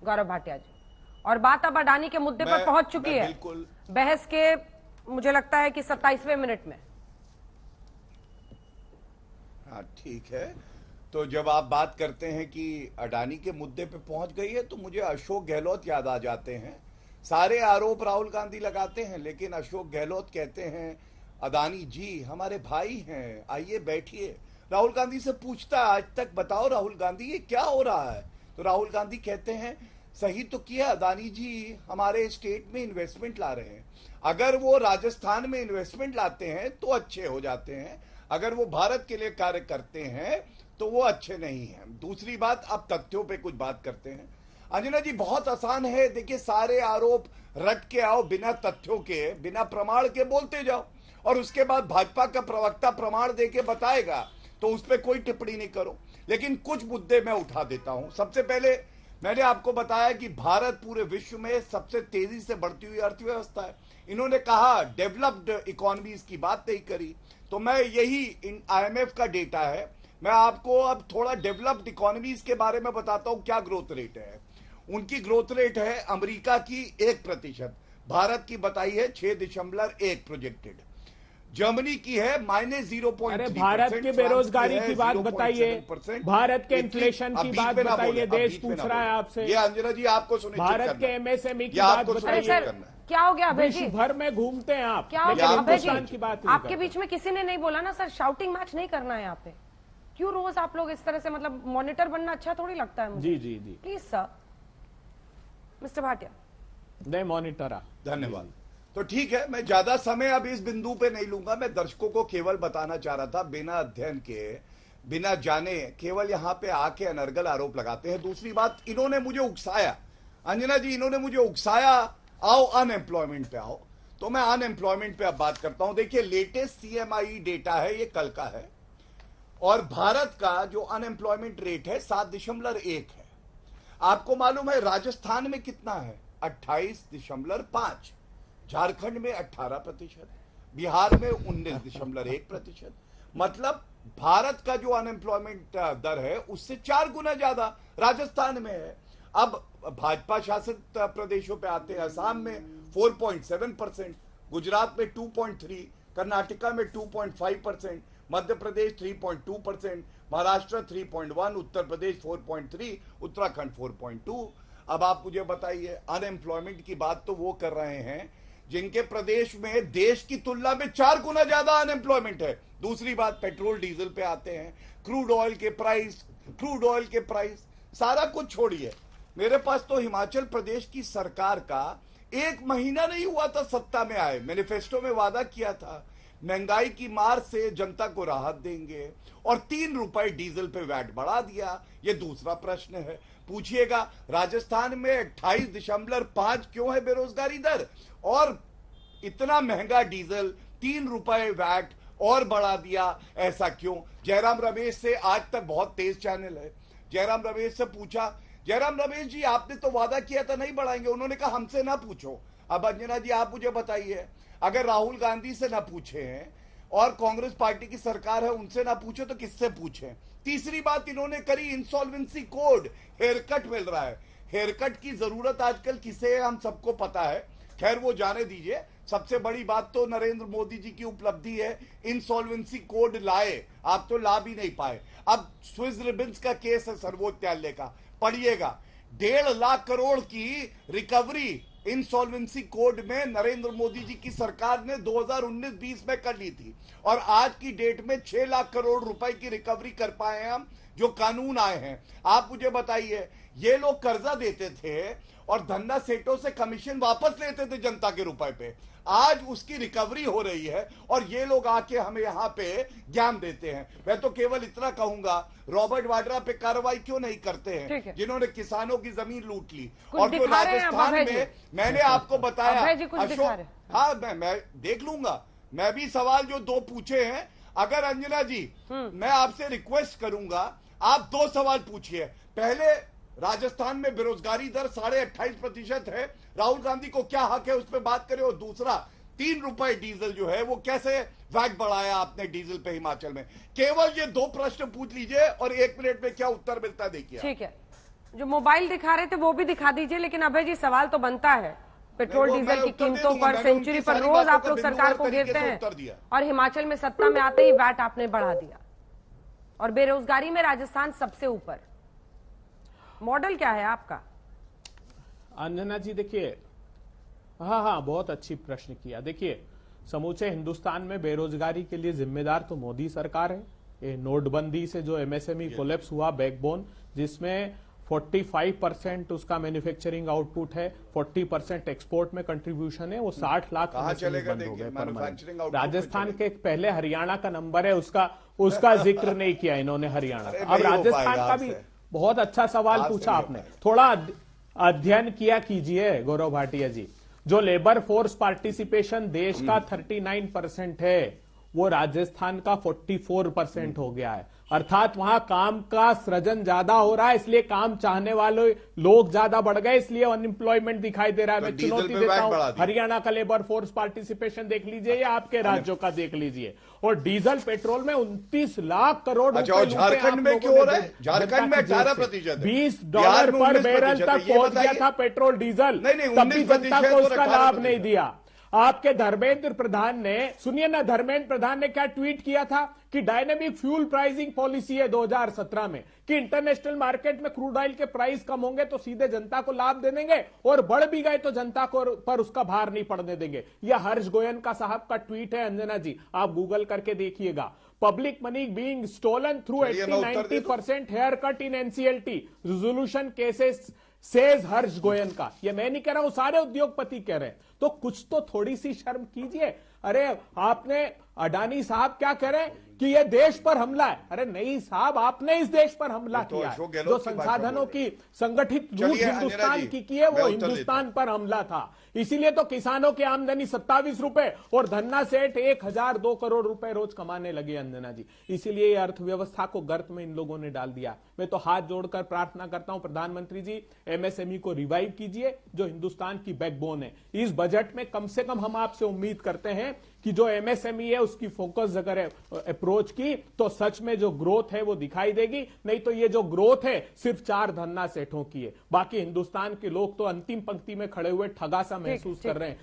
गौरव भाटिया जी। और बात अब अडानी के मुद्दे पर पहुंच चुकी है बिल्कुल बहस के, मुझे लगता है कि 27वें मिनट में। हाँ ठीक है, तो जब आप बात करते हैं कि अडानी के मुद्दे पे पहुंच गई है तो मुझे अशोक गहलोत याद आ जाते हैं। सारे आरोप राहुल गांधी लगाते हैं, लेकिन अशोक गहलोत कहते हैं अडानी जी हमारे भाई हैं, आइए बैठिए। राहुल गांधी से पूछता आज तक, बताओ राहुल गांधी ये क्या हो रहा है, तो राहुल गांधी कहते हैं सही तो किया अडानी जी हमारे स्टेट में इन्वेस्टमेंट ला रहे हैं। अगर वो राजस्थान में इन्वेस्टमेंट लाते हैं तो अच्छे हो जाते हैं, अगर वो भारत के लिए कार्य करते हैं तो वो अच्छे नहीं हैं। दूसरी बात, अब तथ्यों पे कुछ बात करते हैं। अंजना जी बहुत आसान है, देखिए सारे आरोप रट के आओ, बिना तथ्यों के बिना प्रमाण के बोलते जाओ, और उसके बाद भाजपा का प्रवक्ता प्रमाण देके बताएगा तो उस पर कोई टिप्पणी नहीं करो। लेकिन कुछ मुद्दे मैं उठा देता हूं। सबसे पहले मैंने आपको बताया कि भारत पूरे विश्व में सबसे तेजी से बढ़ती हुई अर्थव्यवस्था है। इन्होंने कहा डेवलप्ड इकोनॉमीज की बात नहीं करी, तो मैं यही IMF का डेटा है, मैं आपको अब थोड़ा डेवलप्ड इकोनॉमीज के बारे में बताता हूं क्या ग्रोथ रेट है। उनकी ग्रोथ रेट है अमेरिका की 1%, भारत की बताई है 6.1 प्रोजेक्टेड, जर्मनी की है -0.3%। अरे भारत की बेरोजगारी की बात बताइए, भारत के इन्फ्लेशन की बात बताइए, देश पूछ रहा है आपसे। ये अंजना जी आपको सुनिश्चित भारत के MSME की बात बताइए। क्या हो गया अभय जी? भर में घूमते हैं आप, क्या हो गया अभय जी? की बात आपके बीच में किसी ने नहीं बोला ना सर, शाउटिंग मैच नहीं करना है यहाँ पे। क्यों रोज आप लोग इस तरह से, मतलब मॉनिटर बनना अच्छा थोड़ी लगता है मुझे। जी जी जी प्लीज सर। मिस्टर भाटिया नहीं मॉनिटर। धन्यवाद। तो ठीक है, मैं ज्यादा समय अब इस बिंदु पे नहीं लूंगा। मैं दर्शकों को केवल बताना चाह रहा था, बिना अध्ययन के बिना जाने केवल यहाँ पे आके अनर्गल आरोप लगाते हैं। दूसरी बात, इन्होंने मुझे उकसाया, अंजना जी इन्होंने मुझे उकसाया आओ अनएम्प्लॉयमेंट पे आओ, तो मैं अनएम्प्लॉयमेंट पे अब बात करता हूं। देखिए लेटेस्ट CMI डेटा है, ये कल का है, और भारत का जो अनएम्प्लॉयमेंट रेट है 7.1 है। आपको मालूम है राजस्थान में कितना है? 28.5, झारखंड में 18%, बिहार में 19.1%। मतलब भारत का जो अनएम्प्लॉयमेंट दर है उससे 4 गुना ज्यादा राजस्थान में है। अब भाजपा शासित प्रदेशों पे आते हैं, असम में 4.7%, गुजरात में 2.3, कर्नाटका में 2.5%, मध्य प्रदेश 3.2%, महाराष्ट्र 3.1, उत्तर प्रदेश 4.3, उत्तराखंड 4.2। अब आप मुझे बताइए, अनएम्प्लॉयमेंट की बात तो वो कर रहे हैं जिनके प्रदेश में देश की तुलना में 4 गुना ज्यादा अनएम्प्लॉयमेंट है। दूसरी बात, पेट्रोल डीजल पे आते हैं, क्रूड ऑयल के प्राइस, सारा कुछ छोड़िए। मेरे पास तो हिमाचल प्रदेश की सरकार का 1 महीना नहीं हुआ था सत्ता में आए, मैनिफेस्टो में वादा किया था महंगाई की मार से जनता को राहत देंगे, और 3 रुपए डीजल पे वैट बढ़ा दिया। ये दूसरा प्रश्न है, पूछिएगा राजस्थान में 28.5 क्यों है बेरोजगारी दर, और इतना महंगा डीजल 3 रुपए वैट और बढ़ा दिया, ऐसा क्यों? जयराम रमेश से आज तक बहुत तेज चैनल है, जयराम रमेश से पूछा, जयराम रमेश जी आपने तो वादा किया था नहीं बढ़ाएंगे, उन्होंने कहा हमसे ना पूछो। अब अंजना जी आप मुझे बताइए, अगर राहुल गांधी से ना पूछे हैं और कांग्रेस पार्टी की सरकार है उनसे ना पूछे तो किससे पूछे? तीसरी बात इन्होंने करी, इंसॉल्वेंसी कोड, हेयरकट मिल रहा है। हेयरकट की जरूरत आजकल किसे है हम सबको पता है, खैर वो जाने दीजिए। सबसे बड़ी बात तो नरेंद्र मोदी जी की उपलब्धि है, इंसॉल्वेंसी कोड लाए, आप तो ला भी नहीं पाए। अब स्विस रिबन्स का केस है सर्वोच्च न्यायालय का, पढ़िएगा, 1.5 लाख करोड़ की रिकवरी इंसॉल्वेंसी कोड में नरेंद्र मोदी जी की सरकार ने 2019-20 में कर ली थी, और आज की डेट में 6 लाख करोड़ रुपए की रिकवरी कर पाए हैं हम, जो कानून आए हैं। आप मुझे बताइए, ये लोग कर्जा देते थे और धन्ना सेठों से कमीशन वापस लेते थे जनता के रुपए पे, आज उसकी रिकवरी हो रही है और ये लोग आके हमें यहाँ पे ज्ञान देते हैं। मैं तो केवल इतना कहूंगा, रॉबर्ट वाड्रा पे कार्रवाई क्यों नहीं करते हैं जिन्होंने किसानों की जमीन लूट ली, और जो राजस्थान में मैंने आपको बताया अशोक, हाँ मैं देख लूंगा, मैं भी सवाल जो 2 पूछे हैं, अगर अंजना जी मैं आपसे रिक्वेस्ट करूंगा आप 2 सवाल पूछिए। पहले, राजस्थान में बेरोजगारी दर 28.5% है, राहुल गांधी को क्या हक है उस पर बात करें, और दूसरा 3 रुपए डीजल जो है वो कैसे वैट बढ़ाया आपने डीजल पे हिमाचल में? केवल ये 2 प्रश्न पूछ लीजिए और 1 मिनट में क्या उत्तर मिलता है देखिए। ठीक है, जो मोबाइल दिखा रहे थे वो भी दिखा दीजिए, लेकिन अभय जी सवाल तो बनता है पेट्रोल डीजल की कीमतों पर, सेंचुरी पर रोज आप लोग सरकार को घेरते हैं और हिमाचल में सत्ता में आते ही वैट आपने बढ़ा दिया और बेरोजगारी में राजस्थान सबसे ऊपर। मॉडल क्या है आपका? अंजना जी देखिए, हाँ बहुत अच्छी प्रश्न किया। देखिए समूचे हिंदुस्तान में बेरोजगारी के लिए जिम्मेदार तो मोदी सरकार है। ये नोटबंदी से जो एमएसएमई कोलैप्स हुआ, बैकबोन, जिसमें 45% उसका मैन्युफैक्चरिंग आउटपुट है, 40% एक्सपोर्ट में कंट्रीब्यूशन है, वो 60 लाख बंद हो गए परमानेंट। राजस्थान के पहले हरियाणा का नंबर है, उसका जिक्र नहीं किया इन्होंने हरियाणा का। अब राजस्थान का भी बहुत अच्छा सवाल पूछा आपने, थोड़ा अध्ययन किया कीजिए गौरव भाटिया जी। जो लेबर फोर्स पार्टिसिपेशन देश का 39% है, वो राजस्थान का 44% हो गया है। अर्थात वहां काम का सृजन ज्यादा हो रहा है, इसलिए काम चाहने वाले लोग ज्यादा बढ़ गए, इसलिए अनएम्प्लॉयमेंट दिखाई दे रहा है। मैं चुनौती देता हूं, हरियाणा का लेबर फोर्स पार्टिसिपेशन देख लीजिए या आपके राज्यों का देख लीजिए। और डीजल पेट्रोल में 29 लाख करोड़ रुपए झारखंड में क्यों हो रहा है? झारखंड में 18%, $20 पर बैरल तक पहुंच गया था पेट्रोल डीजल, तभी जनता को उसका लाभ नहीं दिया। आपके धर्मेंद्र प्रधान ने, सुनिए ना, धर्मेंद्र प्रधान ने क्या ट्वीट किया था कि डायनेमिक फ्यूल प्राइसिंग पॉलिसी है 2017 में कि इंटरनेशनल मार्केट में क्रूड ऑयल के प्राइस कम होंगे तो सीधे जनता को लाभ दे देंगे, और बढ़ भी गए तो जनता को पर उसका भार नहीं पड़ने देंगे। यह हर्ष गोयनका साहब का ट्वीट है अंजना जी, आप गूगल करके देखिएगा। Public money being stolen through 80-90% haircut in NCLT resolution cases says Harsh Goenka. ये मैं नहीं कह रहा हूं, सारे उद्योगपति कह रहे हैं। तो कुछ तो थोड़ी सी शर्म कीजिए। अरे आपने, अडानी साहब क्या कह रहे हैं कि ये देश पर हमला है। अरे नहीं साहब, आपने इस देश पर हमला किया है। जो संसाधनों की संगठित लूट हिंदुस्तान की है, वो हिंदुस्तान पर हमला था। इसीलिए तो किसानों की आमदनी 27 रुपए और धन्ना सेठ 1002 करोड़ रुपए रोज कमाने लगे अंजना जी। इसीलिए ये अर्थव्यवस्था को गर्त में इन लोगों ने डाल दिया। मैं तो हाथ जोड़कर प्रार्थना करता हूं प्रधानमंत्री जी, एमएसएमई को रिवाइव कीजिए, जो हिंदुस्तान की बैकबोन है। इस बजट में कम से कम हम आपसे उम्मीद करते हैं कि जो एमएसएमई है उसकी फोकस अगर अप्रोच की तो सच में जो ग्रोथ है वो दिखाई देगी। नहीं तो ये जो ग्रोथ है सिर्फ 4 धन्ना सेठों की है, बाकी हिंदुस्तान के लोग तो अंतिम पंक्ति में खड़े हुए ठगा सा महसूस कर रहे हैं।